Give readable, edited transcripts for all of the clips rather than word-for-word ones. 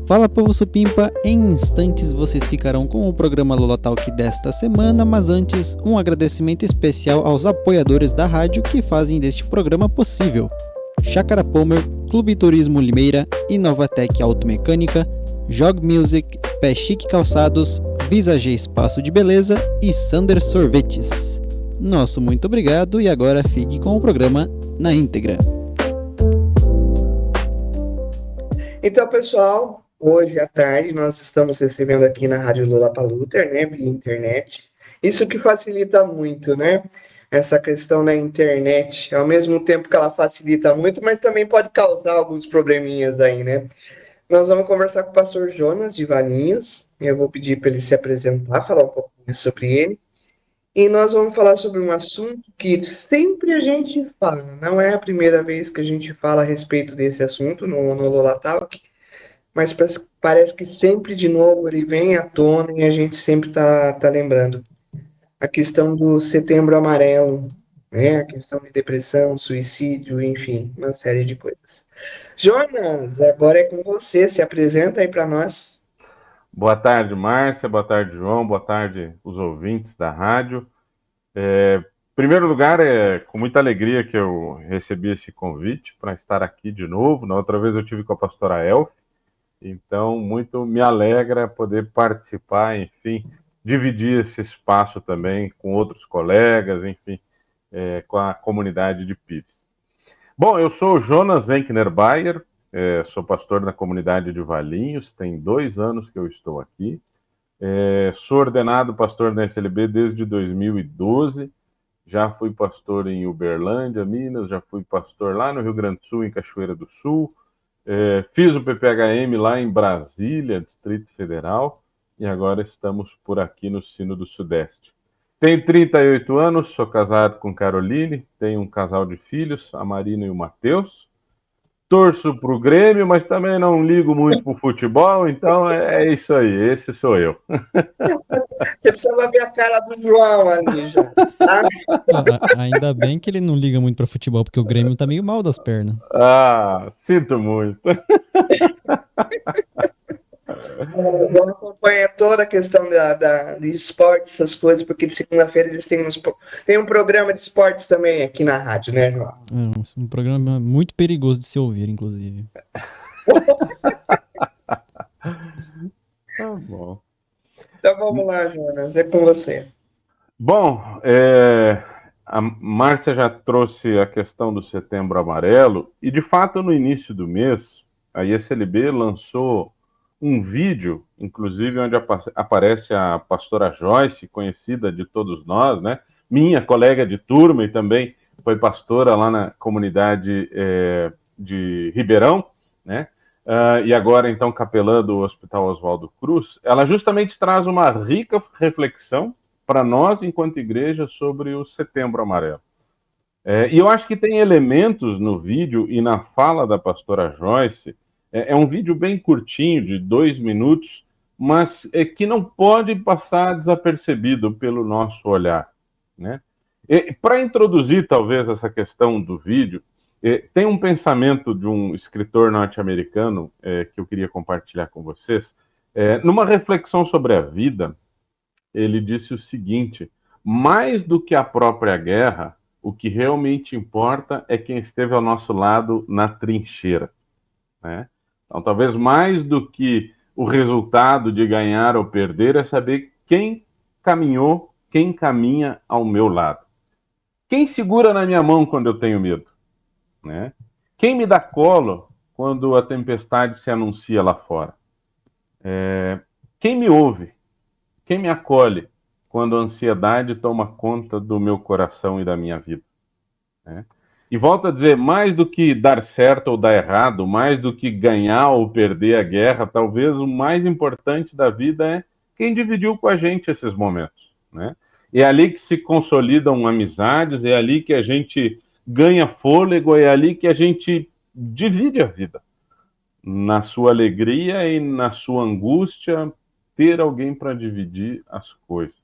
Fala, povo supimpa, em instantes vocês ficarão com o programa Lola Talk desta semana, mas antes, um agradecimento especial aos apoiadores da rádio que fazem deste programa possível. Chácara Palmer, Clube Turismo Limeira, Inovatec Automecânica, Jog Music, Pé Chique Calçados, Visage Espaço de Beleza e Sander Sorvetes. Nosso muito obrigado e agora fique com o programa na íntegra. Então, pessoal, hoje à tarde nós estamos recebendo aqui na Rádio Lollapalooza, né, via internet. Isso que facilita muito, né? Essa questão da internet, ao mesmo tempo que ela facilita muito, mas também pode causar alguns probleminhas aí, né? Nós vamos conversar com o pastor Jonas de Valinhos. Eu vou pedir para ele se apresentar, falar um pouquinho sobre ele. E nós vamos falar sobre um assunto que sempre a gente fala. Não é a primeira vez que a gente fala a respeito desse assunto no Lola Talk, mas parece que sempre de novo ele vem à tona e a gente sempre tá lembrando. A questão do Setembro Amarelo, né? A questão de depressão, suicídio, enfim, uma série de coisas. Jonas, agora é com você. Se apresenta aí para nós. Boa tarde, Márcia. Boa tarde, João. Boa tarde, os ouvintes da rádio. Em primeiro lugar, é com muita alegria que eu recebi esse convite para estar aqui de novo. Na outra vez eu tive com a pastora Elf, então muito me alegra poder participar, enfim, dividir esse espaço também com outros colegas, enfim, com a comunidade de Pires. Bom, eu sou o Jonas Enkner Bayer, sou pastor da comunidade de Valinhos, tem 2 anos que eu estou aqui. Sou ordenado pastor da SLB desde 2012, já fui pastor em Uberlândia, Minas, já fui pastor lá no Rio Grande do Sul, em Cachoeira do Sul, fiz o PPHM lá em Brasília, Distrito Federal, e agora estamos por aqui no Sino do Sudeste. Tenho 38 anos, sou casado com Caroline, tenho um casal de filhos, a Marina e o Matheus. Torço para o Grêmio, mas também não ligo muito para o futebol, então é isso aí, esse sou eu. Você precisava ver a cara do João ali já. Tá? Ainda bem que ele não liga muito para futebol, porque o Grêmio tá meio mal das pernas. Ah, sinto muito. O João acompanha toda a questão de esportes, essas coisas, porque de segunda-feira eles têm um programa de esportes também aqui na rádio, né, João? Um programa muito perigoso de se ouvir, inclusive. Tá bom. Então vamos lá, Jonas, é com você. Bom, a Márcia já trouxe a questão do Setembro Amarelo, e de fato no início do mês, a ISLB lançou um vídeo, inclusive, onde aparece a pastora Joyce, conhecida de todos nós, né? Minha colega de turma e também foi pastora lá na comunidade de Ribeirão, né? E agora, então, capelã do Hospital Oswaldo Cruz. Ela justamente traz uma rica reflexão para nós, enquanto igreja, sobre o Setembro Amarelo. E eu acho que tem elementos no vídeo e na fala da pastora Joyce. É um vídeo bem curtinho, de 2 minutos, mas que não pode passar desapercebido pelo nosso olhar, né? Para introduzir, talvez, essa questão do vídeo, tem um pensamento de um escritor norte-americano que eu queria compartilhar com vocês. Numa reflexão sobre a vida, ele disse o seguinte: mais do que a própria guerra, o que realmente importa é quem esteve ao nosso lado na trincheira, né? Então, talvez mais do que o resultado de ganhar ou perder, é saber quem caminhou, quem caminha ao meu lado. Quem segura na minha mão quando eu tenho medo, né? Quem me dá colo quando a tempestade se anuncia lá fora? Quem me ouve? Quem me acolhe quando a ansiedade toma conta do meu coração e da minha vida, né? E volto a dizer, mais do que dar certo ou dar errado, mais do que ganhar ou perder a guerra, talvez o mais importante da vida é quem dividiu com a gente esses momentos, né? É ali que se consolidam amizades, é ali que a gente ganha fôlego, é ali que a gente divide a vida. Na sua alegria e na sua angústia, ter alguém para dividir as coisas.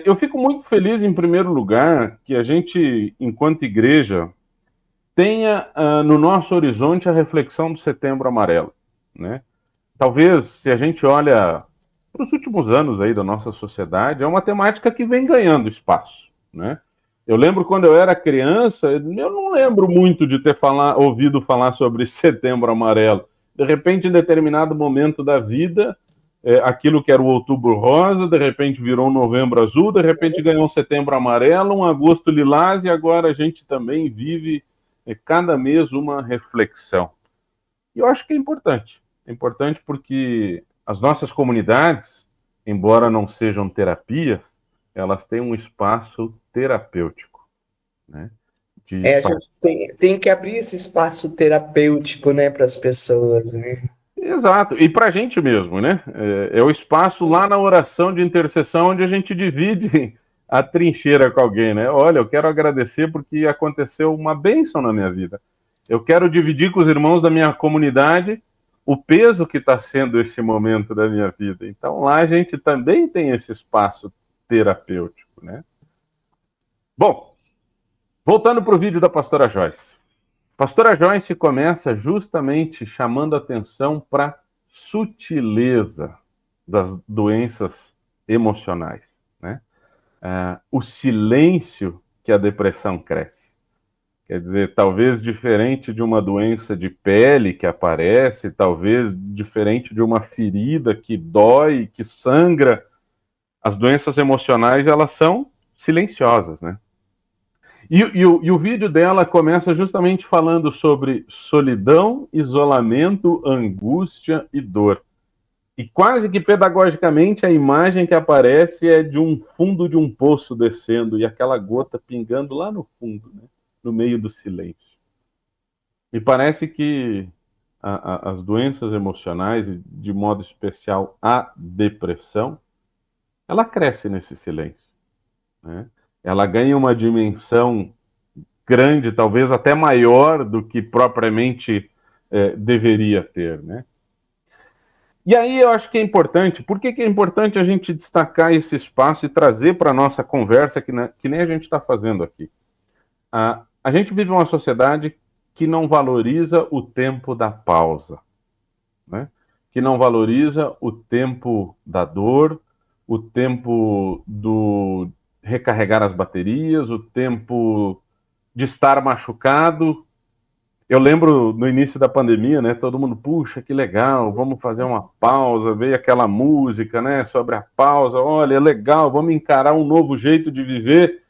Eu fico muito feliz, em primeiro lugar, que a gente, enquanto igreja, tenha no nosso horizonte a reflexão do Setembro Amarelo. né? Talvez, se a gente olha para os últimos anos aí da nossa sociedade, é uma temática que vem ganhando espaço, né? Eu lembro quando eu era criança, eu não lembro muito de ter ouvido falar sobre Setembro Amarelo. De repente, em determinado momento da vida, aquilo que era o Outubro Rosa, de repente virou um Novembro Azul, de repente ganhou um Setembro Amarelo, um Agosto Lilás, e agora a gente também vive cada mês uma reflexão. E eu acho que é importante. É importante porque as nossas comunidades, embora não sejam terapias, elas têm um espaço terapêutico, né? A gente tem que abrir esse espaço terapêutico, né, para as pessoas, né? Exato, e para a gente mesmo, né? É o espaço lá na oração de intercessão onde a gente divide a trincheira com alguém, né? Olha, eu quero agradecer porque aconteceu uma bênção na minha vida. Eu quero dividir com os irmãos da minha comunidade o peso que está sendo esse momento da minha vida. Então lá a gente também tem esse espaço terapêutico, né? Bom, voltando para o vídeo da pastora Joyce. Pastora Joyce começa justamente chamando atenção para a sutileza das doenças emocionais, né? O silêncio que a depressão cresce. Quer dizer, talvez diferente de uma doença de pele que aparece, talvez diferente de uma ferida que dói, que sangra, as doenças emocionais, elas são silenciosas, né? E o vídeo dela começa justamente falando sobre solidão, isolamento, angústia e dor. E quase que pedagogicamente a imagem que aparece é de um fundo de um poço descendo e aquela gota pingando lá no fundo, né? No meio do silêncio. Me parece que as doenças emocionais, de modo especial a depressão, ela cresce nesse silêncio, né? Ela ganha uma dimensão grande, talvez até maior do que propriamente deveria ter, né? E aí eu acho que é importante, por que é importante a gente destacar esse espaço e trazer para a nossa conversa, que nem a gente está fazendo aqui? A gente vive uma sociedade que não valoriza o tempo da pausa, né? Que não valoriza o tempo da dor, o tempo do recarregar as baterias, o tempo de estar machucado. Eu lembro no início da pandemia, né? Todo mundo, puxa, que legal, vamos fazer uma pausa, veio aquela música, né? Sobre a pausa, olha, é legal, vamos encarar um novo jeito de viver.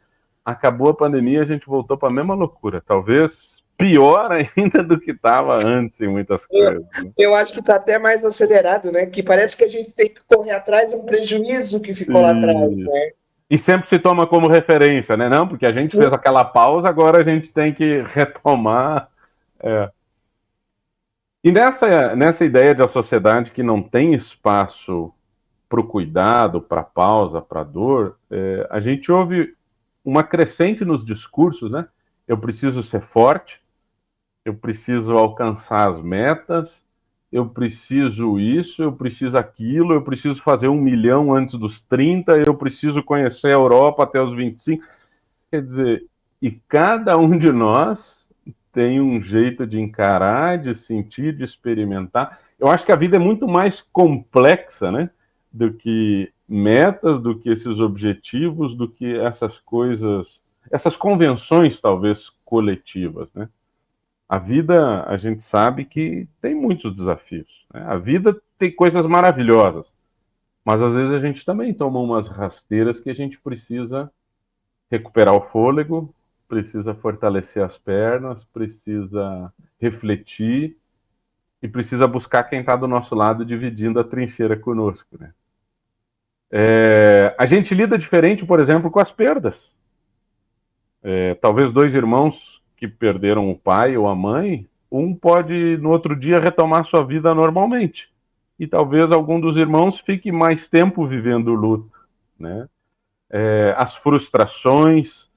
Acabou a pandemia, a gente voltou para a mesma loucura, talvez pior ainda do que estava antes em muitas coisas, né? Eu acho que está até mais acelerado, né? Que parece que a gente tem que correr atrás de um prejuízo que ficou lá atrás, né? E sempre se toma como referência, né? Não, porque a gente fez aquela pausa, agora a gente tem que retomar. E nessa ideia de a sociedade que não tem espaço para o cuidado, para a pausa, para a dor, a gente ouve uma crescente nos discursos, né? Eu preciso ser forte, eu preciso alcançar as metas, eu preciso isso, eu preciso aquilo, eu preciso fazer 1 milhão antes dos 30, eu preciso conhecer a Europa até os 25. Quer dizer, e cada um de nós tem um jeito de encarar, de sentir, de experimentar. Eu acho que a vida é muito mais complexa, né? Do que metas, do que esses objetivos, do que essas coisas, essas convenções, talvez, coletivas, né? A vida, a gente sabe que tem muitos desafios, né? A vida tem coisas maravilhosas, mas às vezes a gente também toma umas rasteiras que a gente precisa recuperar o fôlego, precisa fortalecer as pernas, precisa refletir e precisa buscar quem está do nosso lado dividindo a trincheira conosco, né? A gente lida diferente, por exemplo, com as perdas. Talvez 2 irmãos que perderam o pai ou a mãe, um pode no outro dia retomar sua vida normalmente. E talvez algum dos irmãos fique mais tempo vivendo o luto, né? As frustrações,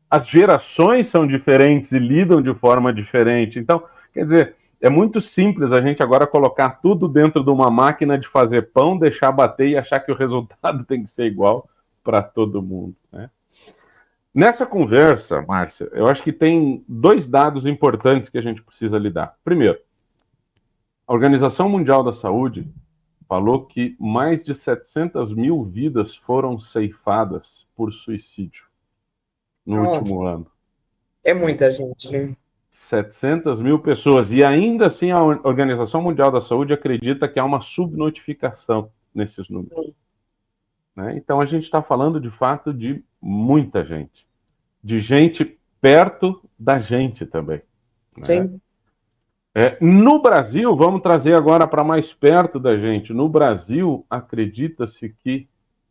as gerações são diferentes e lidam de forma diferente. Então, quer dizer, é muito simples a gente agora colocar tudo dentro de uma máquina de fazer pão, deixar bater e achar que o resultado tem que ser igual para todo mundo, né? Nessa conversa, Márcia, eu acho que tem 2 dados importantes que a gente precisa lidar. Primeiro, A Organização Mundial da Saúde falou que mais de 700 mil vidas foram ceifadas por suicídio no Nossa, último ano. é muita gente, né? 700 mil pessoas. E ainda assim a Organização Mundial da Saúde acredita que há uma subnotificação nesses números. Né? Então a gente está falando de fato de muita gente. De gente perto da gente também. Né? Sim. No Brasil, vamos trazer agora para mais perto da gente. No Brasil, acredita-se que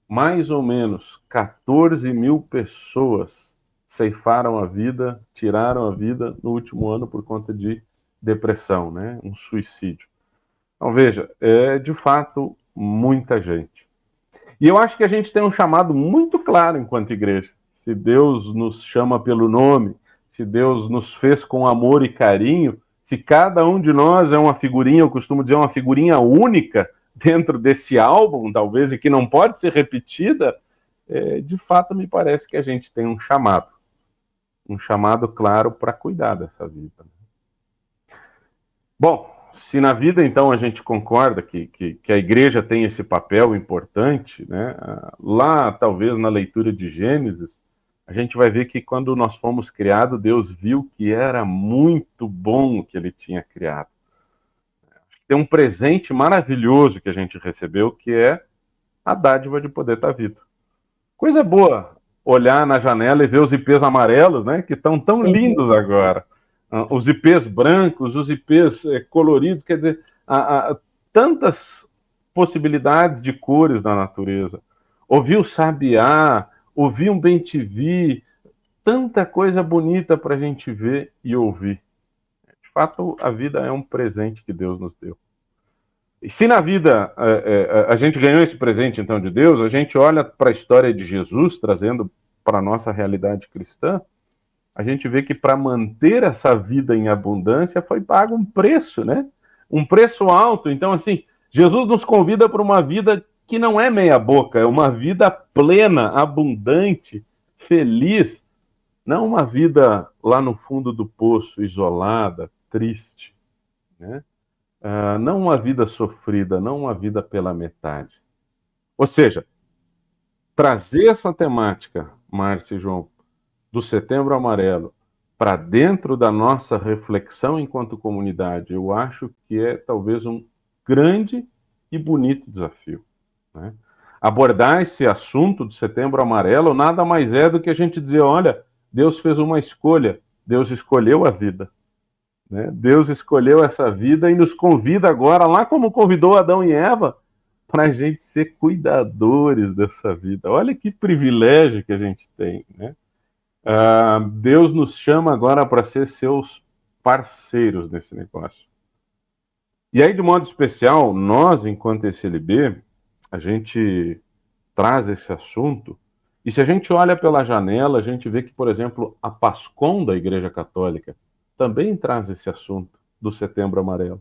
mais ou menos 14 mil pessoas ceifaram a vida, tiraram a vida no último ano por conta de depressão, né? Um suicídio. Então, veja, é de fato muita gente. E eu acho que a gente tem um chamado muito claro enquanto igreja. Se Deus nos chama pelo nome, se Deus nos fez com amor e carinho, se cada um de nós é uma figurinha, eu costumo dizer, uma figurinha única dentro desse álbum, talvez, e que não pode ser repetida, de fato me parece que a gente tem um chamado claro para cuidar dessa vida. Bom, se na vida, então, a gente concorda que a igreja tem esse papel importante, né? Lá, talvez, na leitura de Gênesis, a gente vai ver que quando nós fomos criados, Deus viu que era muito bom o que ele tinha criado. Tem um presente maravilhoso que a gente recebeu, que é a dádiva de poder estar vivo. Coisa boa olhar na janela e ver os ipês amarelos, né, que estão tão lindos agora. Os ipês brancos, os ipês coloridos, quer dizer, há tantas possibilidades de cores na natureza. Ouvir o sabiá, ouvir um bem-te-vi, tanta coisa bonita para a gente ver e ouvir. De fato, a vida é um presente que Deus nos deu. E se na vida a gente ganhou esse presente, então, de Deus, a gente olha para a história de Jesus, trazendo para a nossa realidade cristã, a gente vê que para manter essa vida em abundância foi pago um preço, né? Um preço alto. Então, assim, Jesus nos convida para uma vida que não é meia boca, é uma vida plena, abundante, feliz, não uma vida lá no fundo do poço, isolada, triste, né? Não uma vida sofrida, não uma vida pela metade. Ou seja, trazer essa temática, Márcia e João, do Setembro Amarelo, para dentro da nossa reflexão enquanto comunidade, eu acho que é talvez um grande e bonito desafio. Né? Abordar esse assunto do Setembro Amarelo nada mais é do que a gente dizer, olha, Deus fez uma escolha, Deus escolheu a vida. Né? Deus escolheu essa vida e nos convida agora, lá como convidou Adão e Eva, para a gente ser cuidadores dessa vida. Olha que privilégio que a gente tem. Né? Deus nos chama agora para ser seus parceiros nesse negócio. E aí, de modo especial, nós, enquanto SLB, a gente traz esse assunto, e se a gente olha pela janela, a gente vê que, por exemplo, a PASCOM da Igreja Católica também traz esse assunto do Setembro Amarelo.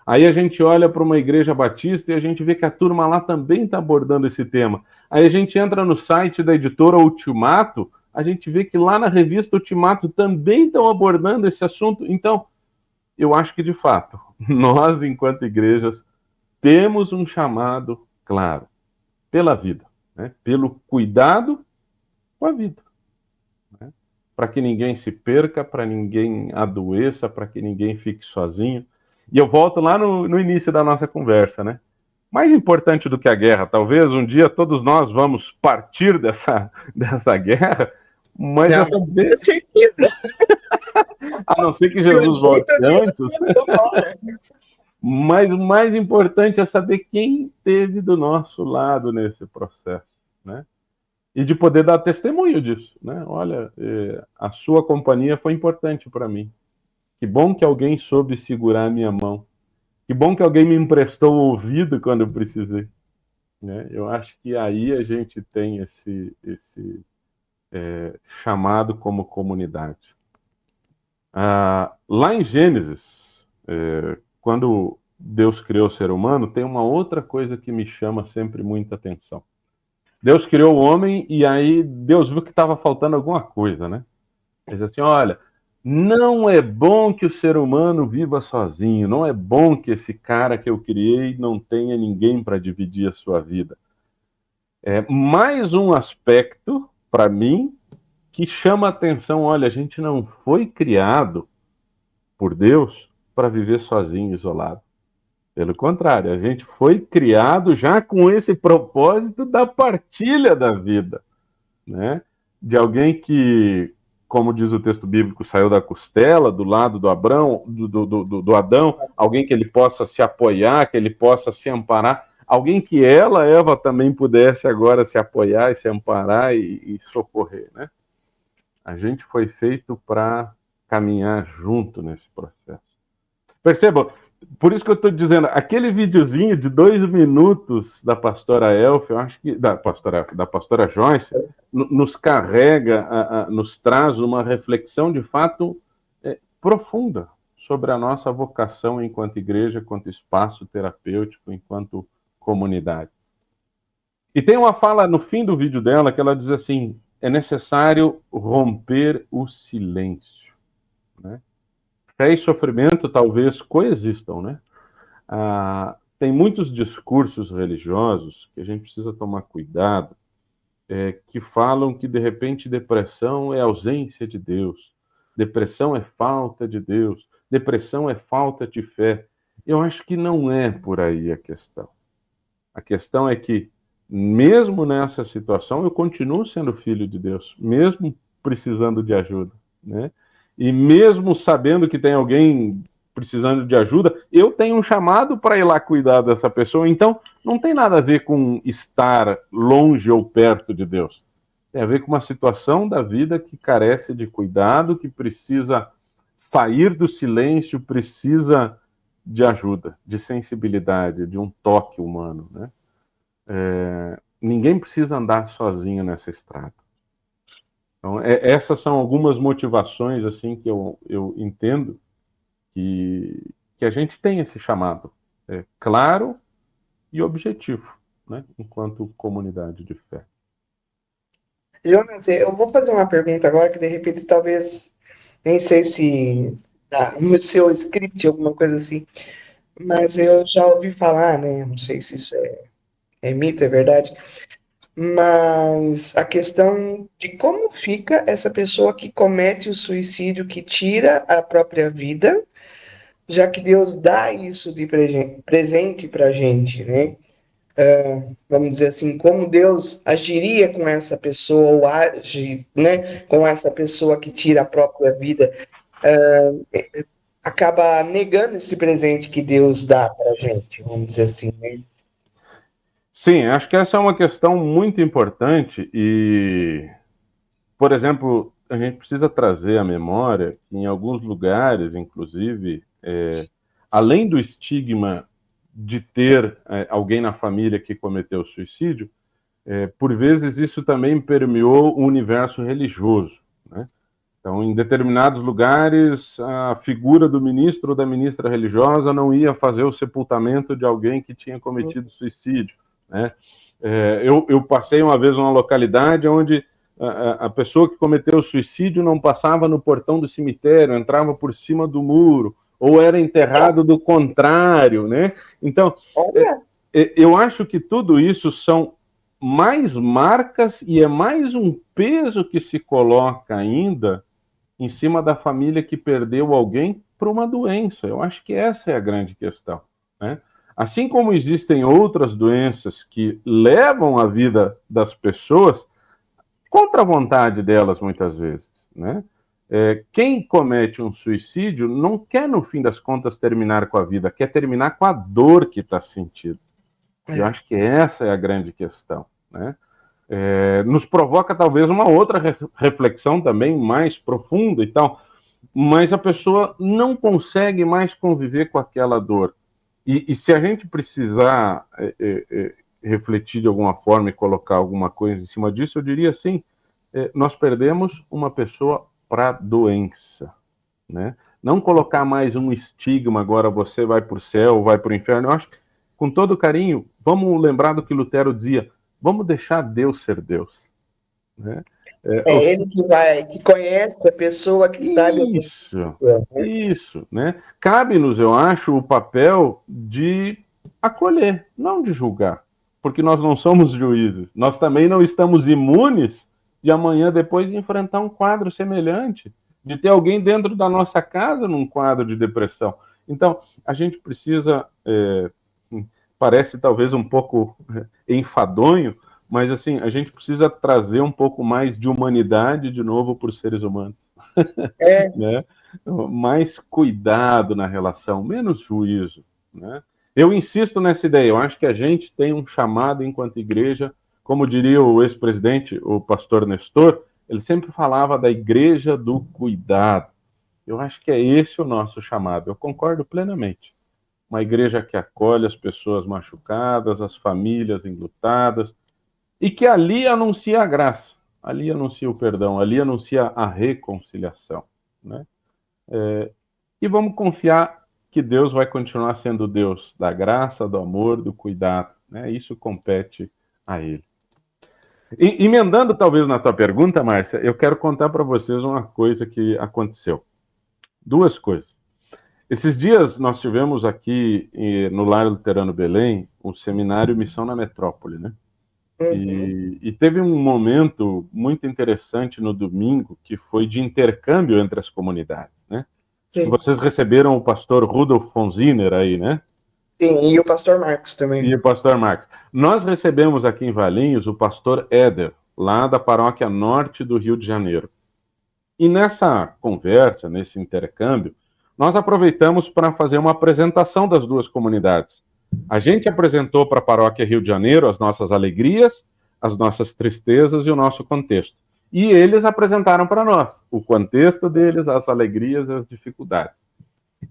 Aí a gente olha para uma igreja batista e a gente vê que a turma lá também está abordando esse tema. Aí a gente entra no site da editora Ultimato, a gente vê que lá na revista Ultimato também estão abordando esse assunto. Então, eu acho que, de fato, nós, enquanto igrejas, temos um chamado claro pela vida, né? Pelo cuidado com a vida. Né? Para que ninguém se perca, para ninguém adoeça, para que ninguém fique sozinho. E eu volto lá no início da nossa conversa, né? Mais importante do que a guerra, talvez um dia todos nós vamos partir dessa guerra, mas Não, essa... com certeza. a não ser que Jesus volte antes. Mas o mais importante é saber quem esteve do nosso lado nesse processo, né? E de poder dar testemunho disso, né? Olha, a sua companhia foi importante para mim. Que bom que alguém soube segurar a minha mão. Que bom que alguém me emprestou o ouvido quando eu precisei. Né? Eu acho que aí a gente tem esse chamado como comunidade. Lá em Gênesis, quando Deus criou o ser humano, tem uma outra coisa que me chama sempre muita atenção. Deus criou o homem e aí Deus viu que estava faltando alguma coisa, né? Ele disse assim, olha, Não é bom que o ser humano viva sozinho, não é bom que esse cara que eu criei não tenha ninguém para dividir a sua vida. É mais um aspecto, para mim, que chama a atenção. Olha, a gente não foi criado por Deus para viver sozinho, isolado. Pelo contrário, a gente foi criado já com esse propósito da partilha da vida, né? De alguém que, como diz o texto bíblico, saiu da costela, do lado do Abrão, do Adão, alguém que ele possa se apoiar, que ele possa se amparar, alguém que Eva, também pudesse agora se apoiar e se amparar e socorrer, né? A gente foi feito para caminhar junto nesse processo. Percebam, por isso que eu estou dizendo, aquele videozinho de 2 minutos da pastora Elf, eu acho que da pastora Joyce, nos carrega, nos traz uma reflexão de fato profunda sobre a nossa vocação enquanto igreja, enquanto espaço terapêutico, enquanto comunidade. E tem uma fala no fim do vídeo dela que ela diz assim: é necessário romper o silêncio, né? Fé e sofrimento talvez coexistam, né? Tem muitos discursos religiosos que a gente precisa tomar cuidado, que falam que, de repente, depressão é ausência de Deus, depressão é falta de Deus, depressão é falta de fé. Eu acho que não é por aí a questão. A questão é que, mesmo nessa situação, eu continuo sendo filho de Deus, mesmo precisando de ajuda, né? E mesmo sabendo que tem alguém precisando de ajuda, eu tenho um chamado para ir lá cuidar dessa pessoa. Então, não tem nada a ver com estar longe ou perto de Deus. Tem a ver com uma situação da vida que carece de cuidado, que precisa sair do silêncio, precisa de ajuda, de sensibilidade, de um toque humano, né? Ninguém precisa andar sozinho nessa estrada. Então, essas são algumas motivações assim que eu entendo que a gente tem esse chamado claro e objetivo, né, enquanto comunidade de fé. Jonas, eu vou fazer uma pergunta agora que de repente talvez, nem sei se no seu script, alguma coisa assim, mas eu já ouvi falar, né? Não sei se isso é mito, é verdade, mas a questão de como fica essa pessoa que comete o suicídio, que tira a própria vida, já que Deus dá isso de presente para a gente, né? Vamos dizer assim, como Deus agiria com essa pessoa, ou age, né, com essa pessoa que tira a própria vida, acaba negando esse presente que Deus dá para a gente, vamos dizer assim, né? Sim, acho que essa é uma questão muito importante e, por exemplo, a gente precisa trazer à memória que em alguns lugares, inclusive, além do estigma de ter alguém na família que cometeu suicídio, por vezes isso também permeou o universo religioso, né? Então, em determinados lugares, a figura do ministro ou da ministra religiosa não ia fazer o sepultamento de alguém que tinha cometido suicídio, né? Eu passei uma vez numa localidade onde a pessoa que cometeu suicídio não passava no portão do cemitério, entrava por cima do muro, ou era enterrado do contrário, né? Então, eu acho que tudo isso são mais marcas e é mais um peso que se coloca ainda em cima da família que perdeu alguém por uma doença. Eu acho que essa é a grande questão, né? Assim como existem outras doenças que levam a vida das pessoas contra a vontade delas, muitas vezes, né? Quem comete um suicídio não quer, no fim das contas, terminar com a vida, quer terminar com a dor que está sentindo. E eu acho que essa é a grande questão, né? Nos provoca talvez uma outra reflexão também mais profunda e tal, mas a pessoa não consegue mais conviver com aquela dor. E se a gente precisar refletir de alguma forma e colocar alguma coisa em cima disso, eu diria assim, nós perdemos uma pessoa para doença, né? Não colocar mais um estigma, agora você vai para o céu, vai para o inferno. Eu acho que, com todo carinho, vamos lembrar do que Lutero dizia, vamos deixar Deus ser Deus, né? É ele que vai, que conhece a pessoa, que sabe a Isso, pessoa, né? isso, né? Cabe-nos, eu acho, o papel de acolher, não de julgar, porque nós não somos juízes. Nós também não estamos imunes de amanhã depois enfrentar um quadro semelhante, de ter alguém dentro da nossa casa num quadro de depressão. Então, a gente precisa, parece talvez um pouco enfadonho, mas assim, a gente precisa trazer um pouco mais de humanidade de novo para os seres humanos. É, Né? Mais cuidado na relação, menos juízo, né? Eu insisto nessa ideia, eu acho que a gente tem um chamado enquanto igreja, como diria o ex-presidente, o pastor Nestor, ele sempre falava da igreja do cuidado. Eu acho que é esse o nosso chamado, eu concordo plenamente. Uma igreja que acolhe as pessoas machucadas, as famílias enlutadas, e que ali anuncia a graça, ali anuncia o perdão, ali anuncia a reconciliação, né? E vamos confiar que Deus vai continuar sendo Deus da graça, do amor, do cuidado, né? Isso compete a Ele. Emendando talvez na tua pergunta, Márcia, eu quero contar para vocês uma coisa que aconteceu. Duas coisas. Esses dias nós tivemos aqui no Lar Luterano Belém o seminário Missão na Metrópole, né? uhum, E teve um momento muito interessante no domingo que foi de intercâmbio entre as comunidades, né? Acho que sim, vocês receberam o pastor Rudolf von Zinner aí, né? sim. E o pastor Marcos E também. o pastor Marcos. Nós recebemos aqui em Valinhos o pastor Éder, lá da paróquia norte do Rio de Janeiro. E nessa conversa, nesse intercâmbio, nós aproveitamos para fazer uma apresentação das duas comunidades. A gente apresentou para a paróquia Rio de Janeiro as nossas alegrias, as nossas tristezas e o nosso contexto. E eles apresentaram para nós o contexto deles, as alegrias e as dificuldades.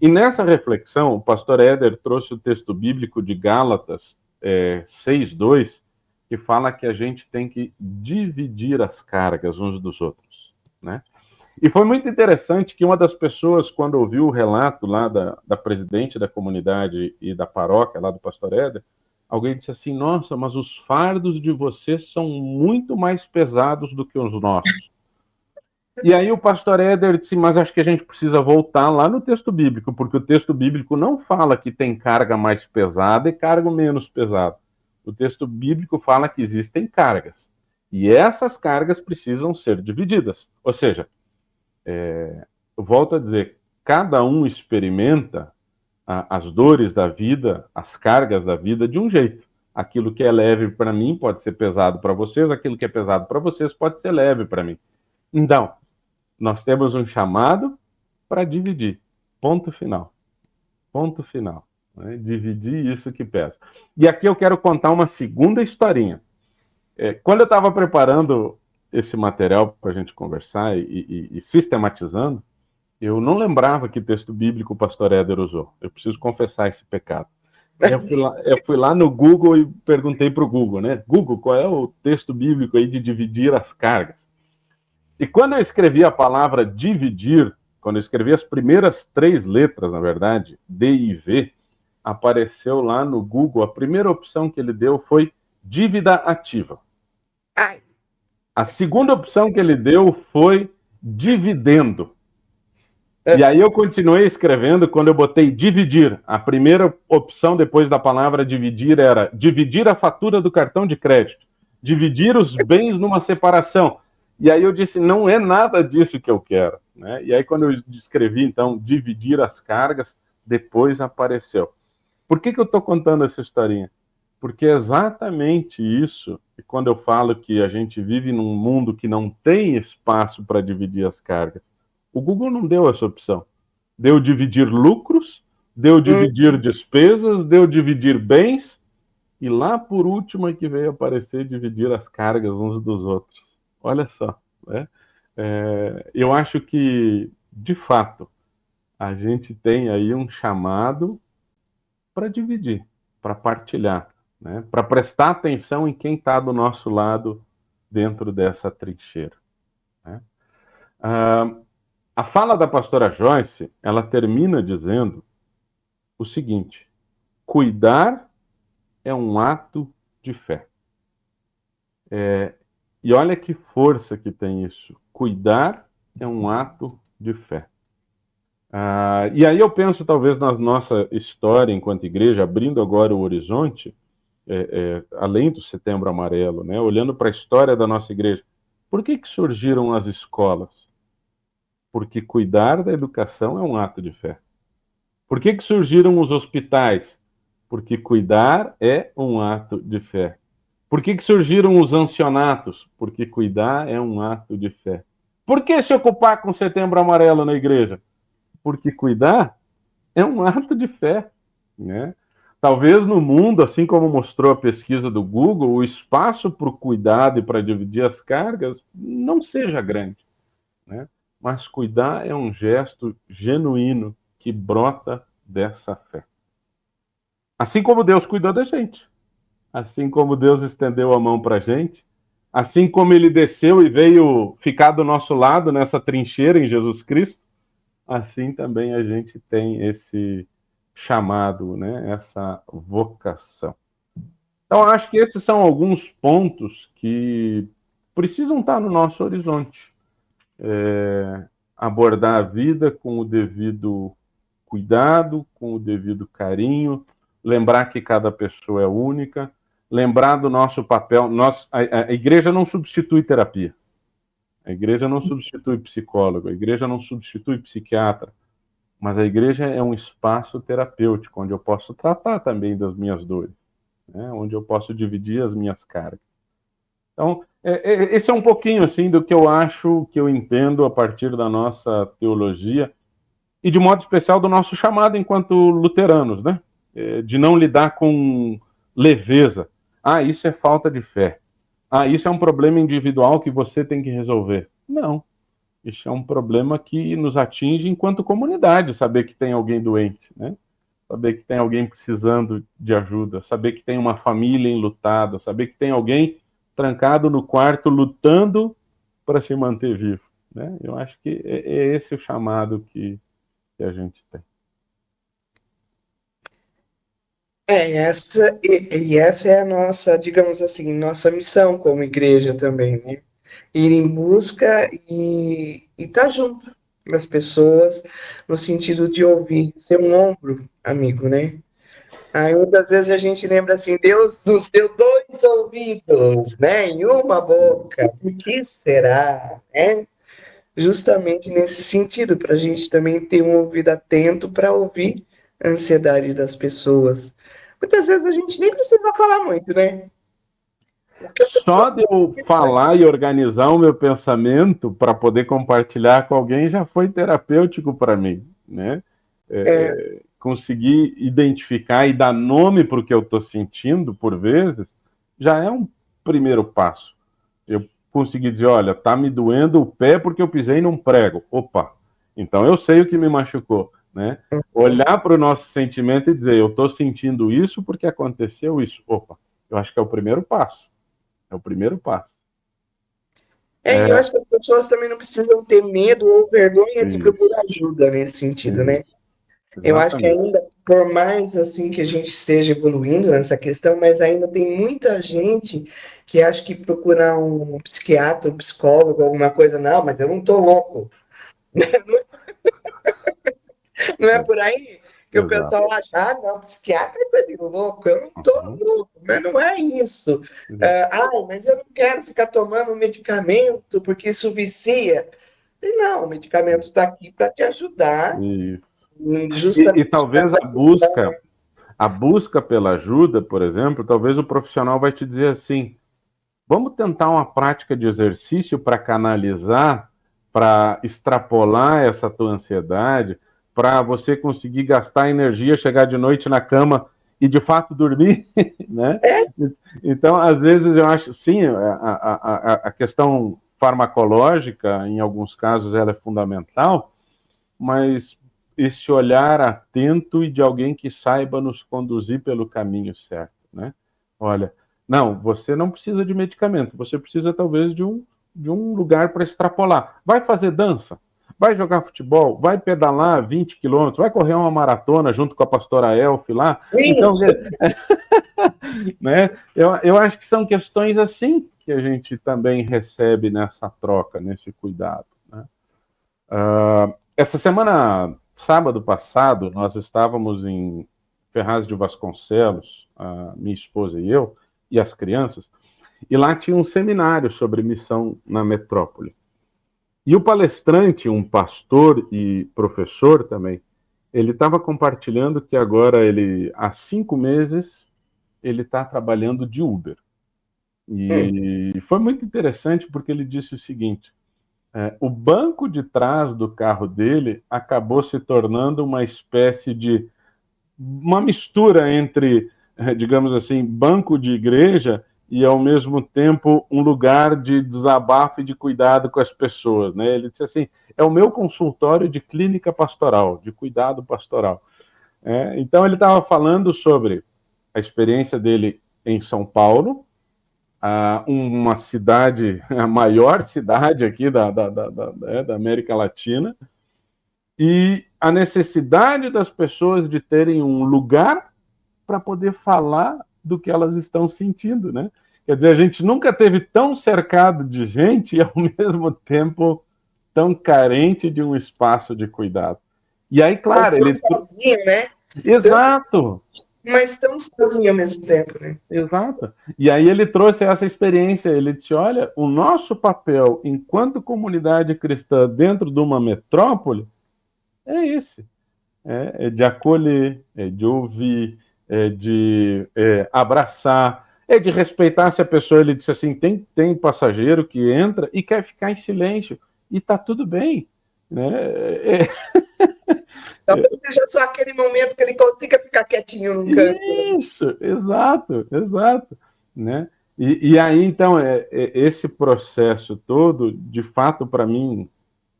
E nessa reflexão, o pastor Éder trouxe o texto bíblico de Gálatas 6:2, que fala que a gente tem que dividir as cargas uns dos outros, né? E foi muito interessante que uma das pessoas, quando ouviu o relato lá da presidente da comunidade e da paróquia, lá do pastor Éder, alguém disse assim: nossa, mas os fardos de vocês são muito mais pesados do que os nossos. E aí o pastor Éder disse, mas acho que a gente precisa voltar lá no texto bíblico, porque o texto bíblico não fala que tem carga mais pesada e carga menos pesada. O texto bíblico fala que existem cargas. E essas cargas precisam ser divididas. Ou seja, eu volto a dizer, cada um experimenta as dores da vida, as cargas da vida de um jeito. Aquilo que é leve para mim pode ser pesado para vocês, aquilo que é pesado para vocês pode ser leve para mim. Então, nós temos um chamado para dividir. Ponto final. Ponto final. Né? Dividir isso que pesa. E aqui eu quero contar uma segunda historinha. Quando eu estava preparando esse material para a gente conversar e sistematizando, eu não lembrava que texto bíblico o pastor Éder usou. Eu preciso confessar esse pecado. Eu fui lá no Google e perguntei para o Google, né? Google, qual é o texto bíblico aí de dividir as cargas? E quando eu escrevi a palavra dividir, quando eu escrevi as primeiras 3 letras, na verdade, D e V, apareceu lá no Google, a primeira opção que ele deu foi dívida ativa. Ai, A segunda opção que ele deu foi dividendo. E aí eu continuei escrevendo quando eu botei dividir. A primeira opção depois da palavra dividir era dividir a fatura do cartão de crédito, dividir os bens numa separação. E aí eu disse, não é nada disso que eu quero, né? E aí quando eu escrevi, então, dividir as cargas, depois apareceu. Por que eu estou contando essa historinha? Porque é exatamente isso, e quando eu falo que a gente vive num mundo que não tem espaço para dividir as cargas, o Google não deu essa opção. Deu dividir lucros, deu dividir despesas, deu dividir bens, e lá por último é que veio aparecer dividir as cargas uns dos outros. Olha só, né? Eu acho que, de fato, a gente tem aí um chamado para dividir, para partilhar, né? Para prestar atenção em quem está do nosso lado dentro dessa trincheira, né? A fala da pastora Joyce, ela termina dizendo o seguinte: cuidar é um ato de fé. E olha que força que tem isso. Cuidar é um ato de fé. E aí eu penso, talvez, na nossa história enquanto igreja, abrindo agora o horizonte, além do Setembro Amarelo, né, olhando para a história da nossa igreja. Por que surgiram as escolas? Porque cuidar da educação é um ato de fé. Por que surgiram os hospitais? Porque cuidar é um ato de fé. Por que surgiram os ancianatos? Porque cuidar é um ato de fé. Por que se ocupar com o Setembro Amarelo na igreja? Porque cuidar é um ato de fé, né? Talvez no mundo, assim como mostrou a pesquisa do Google, o espaço para o cuidado e para dividir as cargas não seja grande, né? Mas cuidar é um gesto genuíno que brota dessa fé. Assim como Deus cuidou da gente, assim como Deus estendeu a mão para a gente, assim como ele desceu e veio ficar do nosso lado nessa trincheira em Jesus Cristo, assim também a gente tem esse chamado, né? Essa vocação. Então, acho que esses são alguns pontos que precisam estar no nosso horizonte. Abordar a vida com o devido cuidado, com o devido carinho, lembrar que cada pessoa é única, lembrar do nosso papel. A igreja não substitui terapia, a igreja não substitui psicólogo, a igreja não substitui psiquiatra, mas a igreja é um espaço terapêutico, onde eu posso tratar também das minhas dores, né? Onde eu posso dividir as minhas cargas. Então, esse é um pouquinho assim do que eu acho, que eu entendo a partir da nossa teologia, e de modo especial do nosso chamado enquanto luteranos, né? De não lidar com leveza. Isso é falta de fé. Isso é um problema individual que você tem que resolver. Não. Isso é um problema que nos atinge enquanto comunidade, saber que tem alguém doente, né? Saber que tem alguém precisando de ajuda, saber que tem uma família enlutada, saber que tem alguém trancado no quarto lutando para se manter vivo, né? Eu acho que é esse o chamado que a gente tem. Essa é a nossa, digamos assim, nossa missão como igreja também, né? Ir em busca e estar junto das pessoas, no sentido de ouvir, ser um ombro amigo, né? Aí muitas vezes a gente lembra assim, Deus nos deu dois ouvidos, né? E uma boca. Por que será, né? Justamente nesse sentido, para a gente também ter um ouvido atento para ouvir a ansiedade das pessoas. Muitas vezes a gente nem precisa falar muito, né? Só de eu falar e organizar o meu pensamento para poder compartilhar com alguém já foi terapêutico para mim, né? Conseguir identificar e dar nome para o que eu estou sentindo, por vezes, já é um primeiro passo. Eu consegui dizer, olha, tá me doendo o pé porque eu pisei num prego. Opa, então eu sei o que me machucou, né? Olhar para o nosso sentimento e dizer, eu estou sentindo isso porque aconteceu isso. Opa, eu acho que é o primeiro passo. É o primeiro passo. E eu acho que as pessoas também não precisam ter medo ou vergonha de procurar ajuda nesse sentido, né? Eu acho que ainda, por mais assim que a gente esteja evoluindo nessa questão, mas ainda tem muita gente que acha que procurar um psiquiatra, um psicólogo, alguma coisa, não, mas eu não tô louco. Não é por aí que o pessoal acha, não, psiquiatra é coisa de louco, eu não tô louco, mas não é isso. Mas eu não quero ficar tomando medicamento porque isso vicia. E não, o medicamento está aqui para te ajudar. E talvez a busca pela ajuda, por exemplo, talvez o profissional vai te dizer assim, vamos tentar uma prática de exercício para canalizar, para extrapolar essa tua ansiedade, para você conseguir gastar energia, chegar de noite na cama e de fato dormir, né? Então, às vezes eu acho, sim, a questão farmacológica, em alguns casos, ela é fundamental, mas esse olhar atento e de alguém que saiba nos conduzir pelo caminho certo, né? Olha, não, você não precisa de medicamento, você precisa talvez de um lugar para extrapolar. Vai fazer dança? vai jogar futebol, vai pedalar 20 quilômetros, vai correr uma maratona junto com a pastora Elf lá. Então, né, eu acho que são questões assim que a gente também recebe nessa troca, nesse cuidado. Né? Essa semana, sábado passado, nós estávamos em Ferraz de Vasconcelos, a minha esposa e eu, e as crianças, e lá tinha um seminário sobre missão na metrópole. E o palestrante, um pastor e professor também, ele estava compartilhando que agora há 5 meses, ele está trabalhando de Uber. E foi muito interessante porque ele disse o seguinte, o banco de trás do carro dele acabou se tornando uma espécie de uma mistura entre, digamos assim, banco de igreja e, ao mesmo tempo, um lugar de desabafo e de cuidado com as pessoas. Né? Ele disse assim, é o meu consultório de clínica pastoral, de cuidado pastoral. Então, ele estava falando sobre a experiência dele em São Paulo, uma cidade, a maior cidade aqui da América Latina, e a necessidade das pessoas de terem um lugar para poder falar do que elas estão sentindo, né? Quer dizer, a gente nunca teve tão cercado de gente e, ao mesmo tempo, tão carente de um espaço de cuidado. E aí, claro, ele... sozinho, né? Exato! Mas tão sozinho ao mesmo tempo, né? Exato. E aí ele trouxe essa experiência, ele disse, olha, o nosso papel enquanto comunidade cristã dentro de uma metrópole é esse. É de acolher, é de ouvir, é de abraçar, é de respeitar se a pessoa, ele disse assim, tem passageiro que entra e quer ficar em silêncio, e tá tudo bem. Né? Talvez seja só aquele momento que ele consiga ficar quietinho num canto. Isso, exato. Né? E aí, então, esse processo todo, de fato, para mim,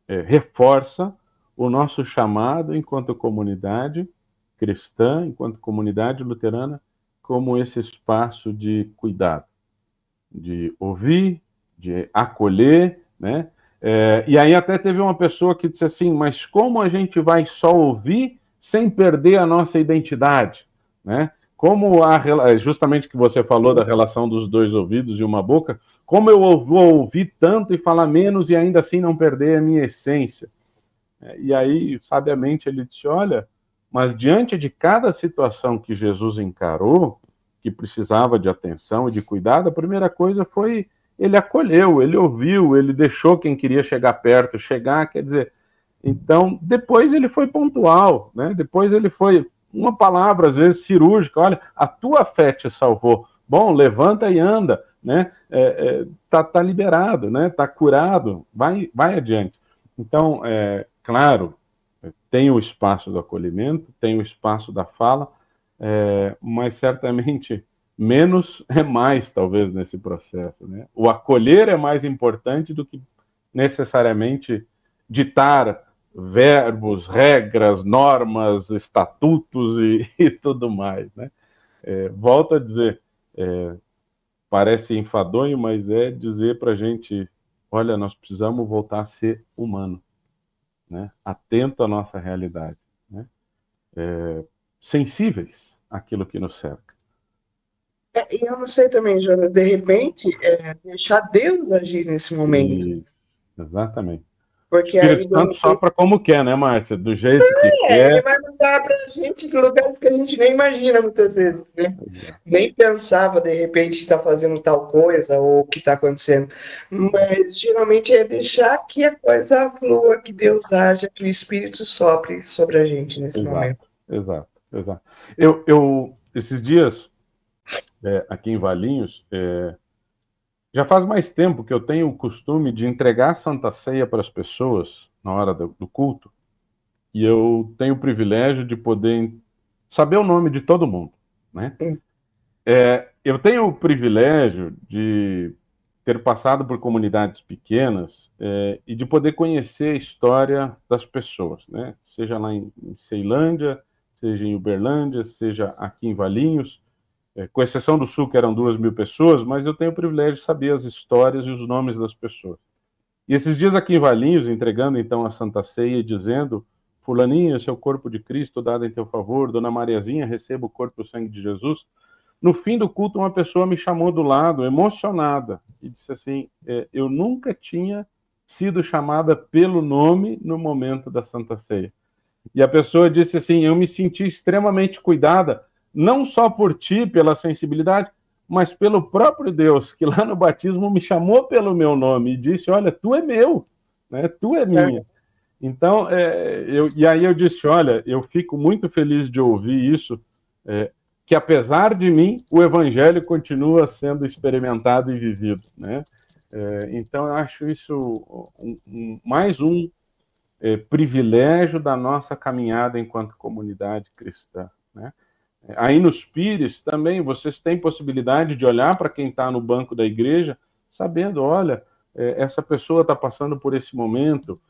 reforça o nosso chamado enquanto comunidade cristã, enquanto comunidade luterana, como esse espaço de cuidado, de ouvir, de acolher, né? E aí até teve uma pessoa que disse assim, mas como a gente vai só ouvir sem perder a nossa identidade, né? Como justamente que você falou da relação dos 2 ouvidos e uma boca, como eu vou ouvir tanto e falar menos e ainda assim não perder a minha essência? E aí, sabiamente, ele disse, olha, mas diante de cada situação que Jesus encarou, que precisava de atenção e de cuidado, a primeira coisa foi, ele acolheu, ele ouviu, ele deixou quem queria chegar perto chegar, quer dizer, então, depois ele foi pontual, né? Depois ele foi, uma palavra, às vezes, cirúrgica, olha, a tua fé te salvou, bom, levanta e anda, né? Tá liberado, né? Tá curado, vai adiante. Então, claro, tem o espaço do acolhimento, tem o espaço da fala, mas certamente menos é mais, talvez, nesse processo. Né? O acolher é mais importante do que necessariamente ditar verbos, regras, normas, estatutos e tudo mais. Né? Volto a dizer, parece enfadonho, mas é dizer para a gente, olha, nós precisamos voltar a ser humano. Né? Atento à nossa realidade, né? Sensíveis àquilo que nos cerca. E eu não sei também, Jonas, de repente, deixar Deus agir nesse momento. Exatamente. Porque o Espírito Santo sopra como quer, né, Márcia? Do jeito que quer. Ele vai mandar pra gente em lugares que a gente nem imagina muitas vezes, né? Nem pensava, de repente, estar fazendo tal coisa ou o que está acontecendo. Mas, geralmente, é deixar que a coisa flua, que Deus haja, que o Espírito sopre sobre a gente nesse momento. Exato. Eu esses dias, aqui em Valinhos, já faz mais tempo que eu tenho o costume de entregar a Santa Ceia para as pessoas na hora do culto, e eu tenho o privilégio de poder saber o nome de todo mundo, né? Eu tenho o privilégio de ter passado por comunidades pequenas e de poder conhecer a história das pessoas, né? Seja lá em Ceilândia, seja em Uberlândia, seja aqui em Valinhos, com exceção do Sul, que eram 2.000 pessoas, mas eu tenho o privilégio de saber as histórias e os nomes das pessoas. E esses dias aqui em Valinhos, entregando então a Santa Ceia e dizendo: Fulaninho, esse é o corpo de Cristo dado em teu favor, Dona Mariazinha, receba o corpo e o sangue de Jesus. No fim do culto, uma pessoa me chamou do lado, emocionada, e disse assim: eu nunca tinha sido chamada pelo nome no momento da Santa Ceia. E a pessoa disse assim: eu me senti extremamente cuidada, não só por ti, pela sensibilidade, mas pelo próprio Deus, que lá no batismo me chamou pelo meu nome e disse: olha, tu é meu, né? Tu é minha. Então, e aí eu disse: olha, eu fico muito feliz de ouvir isso, que apesar de mim, o evangelho continua sendo experimentado e vivido, né? Então, eu acho isso mais um privilégio da nossa caminhada enquanto comunidade cristã, né? Aí nos Pires também vocês têm possibilidade de olhar para quem está no banco da igreja, sabendo: olha, essa pessoa está passando por esse momento,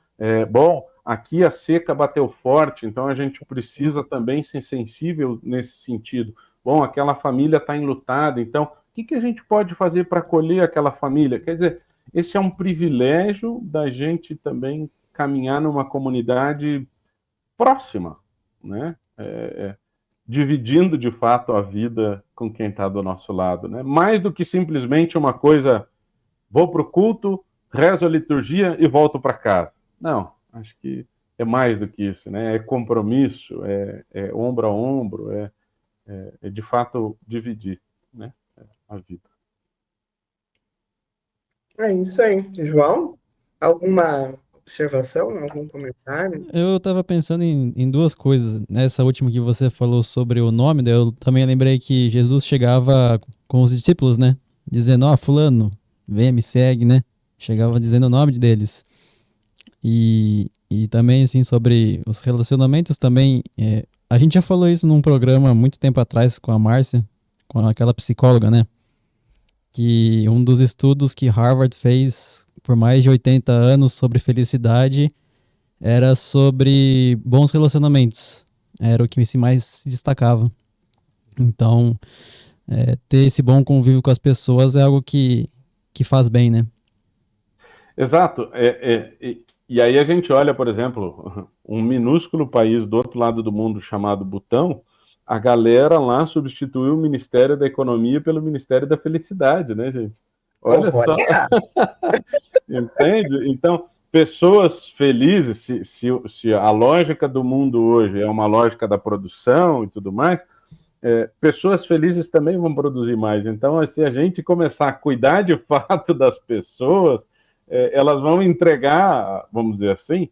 bom, aqui a seca bateu forte, então a gente precisa também ser sensível nesse sentido. Bom, aquela família está enlutada, então o que a gente pode fazer para acolher aquela família? Quer dizer, esse é um privilégio da gente também caminhar numa comunidade próxima, né? Dividindo de fato a vida com quem está do nosso lado, né? Mais do que simplesmente uma coisa: vou para o culto, rezo a liturgia e volto para casa. Não, acho que é mais do que isso, né? É compromisso, é ombro a ombro, é de fato dividir, né, a vida. É isso aí. João, alguma observação, algum comentário? Eu tava pensando em duas coisas. Nessa última que você falou sobre o nome, daí eu também lembrei que Jesus chegava com os discípulos, né? Dizendo: ó, fulano, vem, me segue, né? Chegava dizendo o nome deles. E também, assim, sobre os relacionamentos também. A gente já falou isso num programa muito tempo atrás com a Márcia, com aquela psicóloga, né? Que um dos estudos que Harvard fez por mais de 80 anos sobre felicidade era sobre bons relacionamentos. Era o que mais se destacava. Então, ter esse bom convívio com as pessoas é algo que faz bem, né? Exato. E aí a gente olha, por exemplo, um minúsculo país do outro lado do mundo chamado Butão, a galera lá substituiu o Ministério da Economia pelo Ministério da Felicidade, né, gente? Olha só, Olha, entende? Então, pessoas felizes, se a lógica do mundo hoje é uma lógica da produção e tudo mais, pessoas felizes também vão produzir mais. Então, se a gente começar a cuidar de fato das pessoas, elas vão entregar, vamos dizer assim,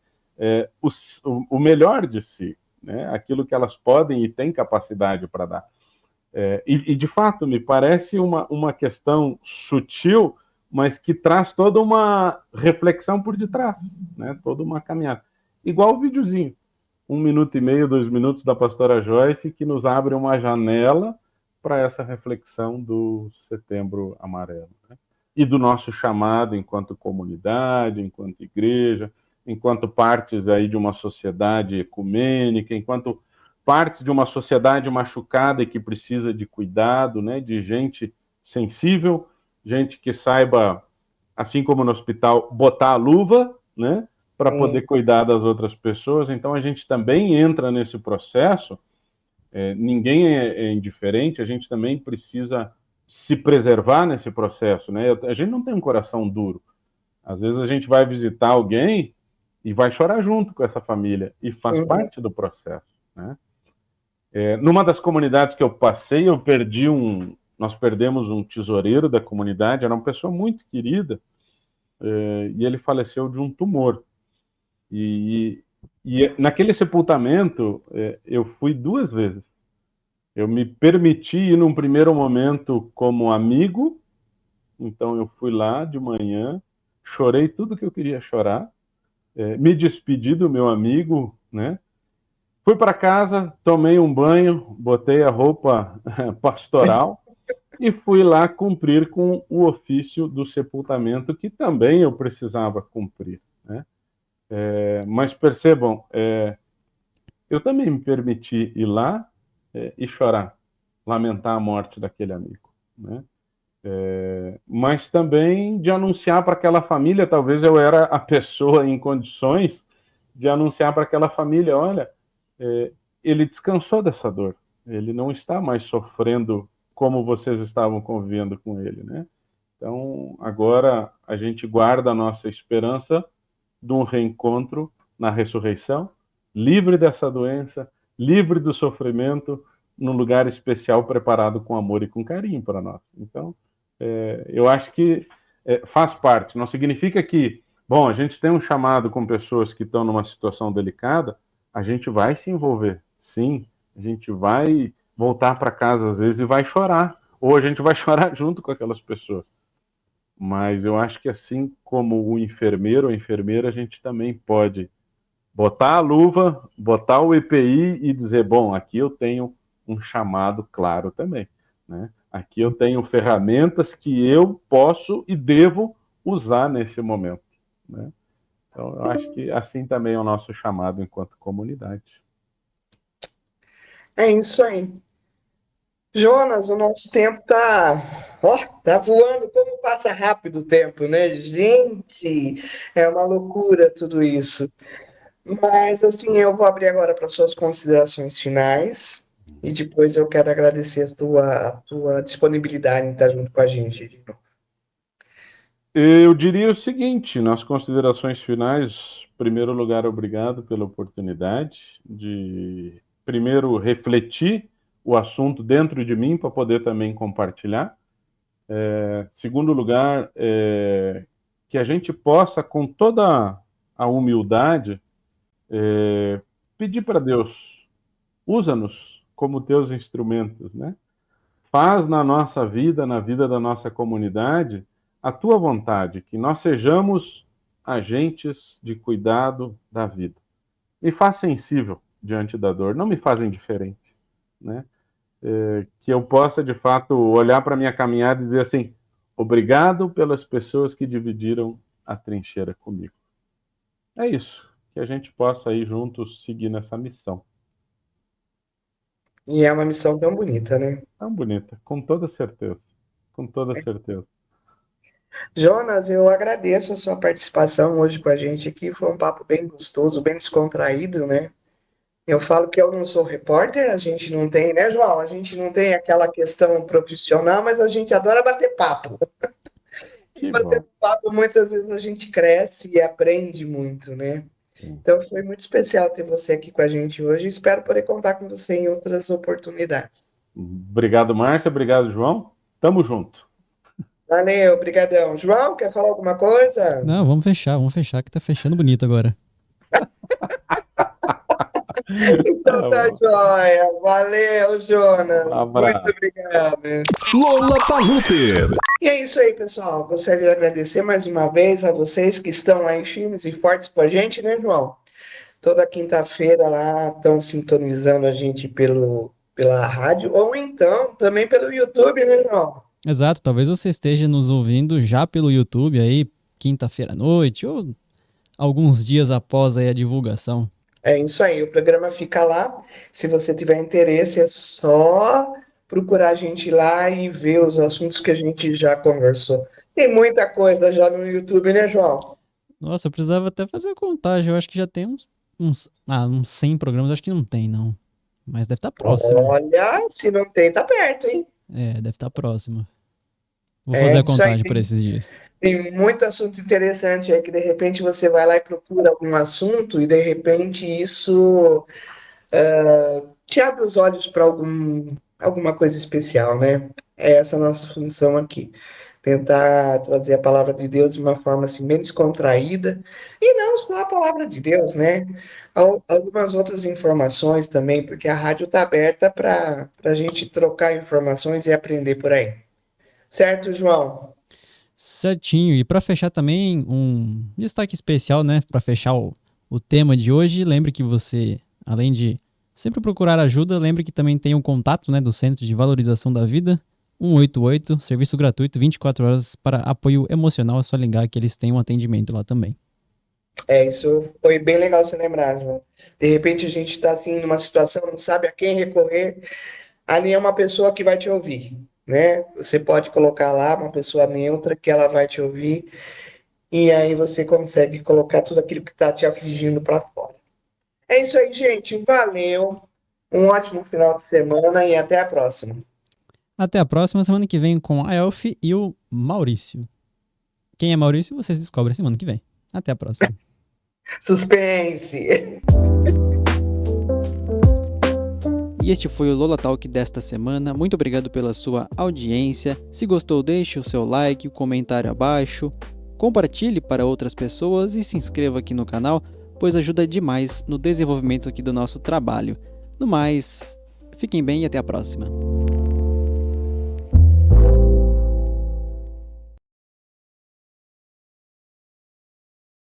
o melhor de si, né? Aquilo que elas podem e têm capacidade para dar. E, de fato, me parece uma questão sutil, mas que traz toda uma reflexão por detrás, né? Toda uma caminhada. Igual o videozinho, 1 minuto e meio, 2 minutos da pastora Joyce, que nos abre uma janela para essa reflexão do Setembro Amarelo, né? E do nosso chamado enquanto comunidade, enquanto igreja, enquanto partes aí de uma sociedade ecumênica, enquanto partes de uma sociedade machucada e que precisa de cuidado, né, de gente sensível, gente que saiba, assim como no hospital, botar a luva, né, para poder cuidar das outras pessoas. Então a gente também entra nesse processo. Ninguém é indiferente, a gente também precisa se preservar nesse processo, né? A gente não tem um coração duro. Às vezes a gente vai visitar alguém e vai chorar junto com essa família, e faz parte do processo, né? Numa das comunidades que eu passei, nós perdemos um tesoureiro da comunidade, era uma pessoa muito querida, e ele faleceu de um tumor. E naquele sepultamento, eu fui 2 vezes. Eu me permiti ir num primeiro momento como amigo, então eu fui lá de manhã, chorei tudo que eu queria chorar, me despedi do meu amigo, né? Fui para casa, tomei um banho, botei a roupa pastoral e fui lá cumprir com o ofício do sepultamento, que também eu precisava cumprir, né? Mas percebam, eu também me permiti ir lá e chorar, lamentar a morte daquele amigo, né? Mas também de anunciar para aquela família, talvez eu era a pessoa em condições de anunciar para aquela família, olha, ele descansou dessa dor, ele não está mais sofrendo como vocês estavam convivendo com ele, né? Então, agora a gente guarda a nossa esperança de um reencontro na ressurreição, livre dessa doença, livre do sofrimento, num lugar especial preparado com amor e com carinho para nós. Então, eu acho que faz parte. Não significa que, bom, a gente tem um chamado com pessoas que estão numa situação delicada, a gente vai se envolver, sim, a gente vai voltar para casa às vezes e vai chorar, ou a gente vai chorar junto com aquelas pessoas. Mas eu acho que assim como o enfermeiro ou enfermeira, a gente também pode botar a luva, botar o EPI e dizer, bom, aqui eu tenho um chamado claro também, né? Aqui eu tenho ferramentas que eu posso e devo usar nesse momento, né? Então, eu acho que assim também é o nosso chamado enquanto comunidade. É isso aí. Jonas, o nosso tempo tá voando, como passa rápido o tempo, né? Gente, é uma loucura tudo isso. Mas, assim, eu vou abrir agora para suas considerações finais e depois eu quero agradecer a tua disponibilidade em estar junto com a gente. Eu diria o seguinte, nas considerações finais, em primeiro lugar, obrigado pela oportunidade de, primeiro, refletir o assunto dentro de mim para poder também compartilhar. Segundo lugar, que a gente possa, com toda a humildade, pedir para Deus, usa-nos como teus instrumentos, né? Faz na nossa vida, na vida da nossa comunidade, a tua vontade, que nós sejamos agentes de cuidado da vida. Me faz sensível diante da dor, não me faz indiferente, né? Que eu possa, de fato, olhar para a minha caminhada e dizer assim, obrigado pelas pessoas que dividiram a trincheira comigo. É isso, que a gente possa aí juntos seguir nessa missão. E é uma missão tão bonita, né? Tão bonita, com toda certeza. Com toda certeza. Jonas, eu agradeço a sua participação hoje com a gente aqui. Foi um papo bem gostoso, bem descontraído, né? Eu falo que eu não sou repórter, a gente não tem, né, João? A gente não tem aquela questão profissional, mas a gente adora bater papo. E Que batendo bom. papo, muitas vezes a gente cresce e aprende muito, né? Sim. Então foi muito especial ter você aqui com a gente hoje. Espero poder contar com você em outras oportunidades. Obrigado, Márcia. Obrigado, João. Tamo junto. Valeu, brigadão. João, quer falar alguma coisa? Não, vamos fechar que tá fechando bonito agora. Então tá joia. Valeu, Jonas. Um Muito abraço. obrigado. Lolapalooper. E é isso aí, pessoal. Gostaria de agradecer mais uma vez a vocês que estão aí firmes e fortes com a gente, né, João? Toda quinta-feira lá estão sintonizando a gente pela rádio, ou então também pelo YouTube, né, João? Exato, talvez você esteja nos ouvindo já pelo YouTube aí, quinta-feira à noite, ou alguns dias após aí a divulgação. É isso aí, o programa fica lá. Se você tiver interesse, é só procurar a gente lá e ver os assuntos que a gente já conversou. Tem muita coisa já no YouTube, né, João? Nossa, eu precisava até fazer a contagem, eu acho que já tem uns 100 programas, acho que não tem não, mas deve estar próximo. Olha, se não tem, tá perto, hein? Deve estar próximo. Vou É fazer a isso aí. contagem por esses dias. Tem muito assunto interessante aí que de repente você vai lá e procura algum assunto e de repente isso te abre os olhos para alguma coisa especial, né? É essa a nossa função aqui. Tentar trazer a palavra de Deus de uma forma assim, bem descontraída. E não só a palavra de Deus, né? Algumas outras informações também, porque a rádio está aberta para a gente trocar informações e aprender por aí. Certo, João? Certinho. E para fechar também, um destaque especial, né? Para fechar o tema de hoje, lembre que você, além de sempre procurar ajuda, lembre que também tem um contato, né, do Centro de Valorização da Vida, 188, serviço gratuito, 24 horas para apoio emocional. É só ligar que eles têm um atendimento lá também. Isso foi bem legal você lembrar, João. De repente a gente está assim numa situação, não sabe a quem recorrer, ali é uma pessoa que vai te ouvir. né? Você pode colocar lá uma pessoa neutra que ela vai te ouvir e aí você consegue colocar tudo aquilo que está te afligindo para fora. É isso aí, gente. Valeu. Um ótimo final de semana e até a próxima. Até a próxima semana que vem com a Elf e o Maurício. Quem é Maurício, vocês descobrem semana que vem. Até a próxima. Suspense! E este foi o Lola Talk desta semana. Muito obrigado pela sua audiência. Se gostou, deixe o seu like, o comentário abaixo, compartilhe para outras pessoas e se inscreva aqui no canal, pois ajuda demais no desenvolvimento aqui do nosso trabalho. No mais, fiquem bem e até a próxima.